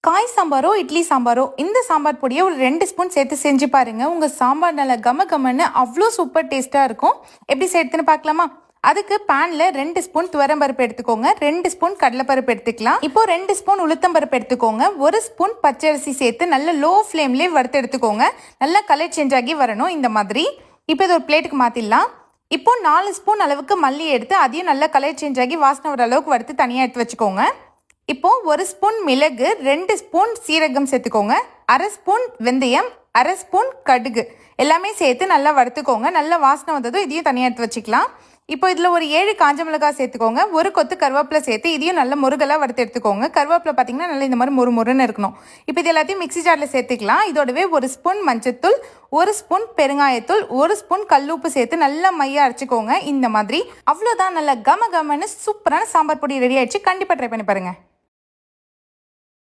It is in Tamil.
காய் சாம்பாரோ இட்லி சாம்பாரோ இந்த சாம்பார் பொடியை ஒரு 2 ஸ்பூன் சேர்த்து செஞ்சு பாருங்க. உங்க சாம்பார் நல்லா கம கமன்னு அவ்வளோ சூப்பர் டேஸ்டா இருக்கும். எப்படி சேர்த்துன்னு பார்க்கலாமா? அதுக்கு பேன்ல 2 ஸ்பூன் துவரம்பருப்பு எடுத்துக்கோங்க, 2 ஸ்பூன் கடலைப்பருப்பு எடுத்துக்கலாம். இப்போ 2 ஸ்பூன் உளுத்தம்பருப்பு எடுத்துக்கோங்க, 1 ஸ்பூன் பச்சரிசி சேர்த்து நல்ல லோ ஃப்ளேம்லேயே வறுத்து எடுத்துக்கோங்க. நல்லா கலர் சேஞ்ச் ஆகி வரணும் இந்த மாதிரி. இப்போ இது ஒரு பிளேட்டுக்கு மாற்றிடலாம். இப்போ 4 ஸ்பூன் அளவுக்கு மல்லி எடுத்து அதையும் நல்லா கலர் சேஞ்ச் ஆகி வாசனை வர அளவுக்கு வறுத்து தனியாக எடுத்து வச்சுக்கோங்க. இப்போ 1 ஸ்பூன் மிளகு, 2 ஸ்பூன் சீரகம் சேர்த்துக்கோங்க, 1/2 ஸ்பூன் வெந்தயம், 1/2 ஸ்பூன் கடுகு எல்லாமே சேர்த்து நல்லா வறுத்துக்கோங்க. நல்லா வாசனை வந்ததும் இதையும் தனியாக எடுத்து வச்சுக்கலாம். இப்போ இதில் ஒரு 7 காஞ்ச மிளகாய் சேர்த்துக்கோங்க, ஒரு கொத்து கருவேப்பிலை சேர்த்து இதையும் நல்லா முருகலாக வறுத்து எடுத்துக்கோங்க. கருவேப்பிலை பார்த்தீங்கன்னா நல்லா இந்த மாதிரி முறுமுறுன்னு இருக்கணும். இப்போ இது எல்லாத்தையும் மிக்ஸி ஜாரில் சேர்த்துக்கலாம். இதோடவே 1 ஸ்பூன் மஞ்சத்தூள், 1 ஸ்பூன் பெருங்காயத்தூள், 1 ஸ்பூன் கல்லுப்பு சேர்த்து நல்லா மையாக அரைச்சிக்கோங்க இந்த மாதிரி. அவ்வளோதான், நல்லா கம கமன்னு சூப்பரான சாம்பார் பொடி ரெடி ஆயிடுச்சு. கண்டிப்பாக ட்ரை பண்ணி பாருங்கள்.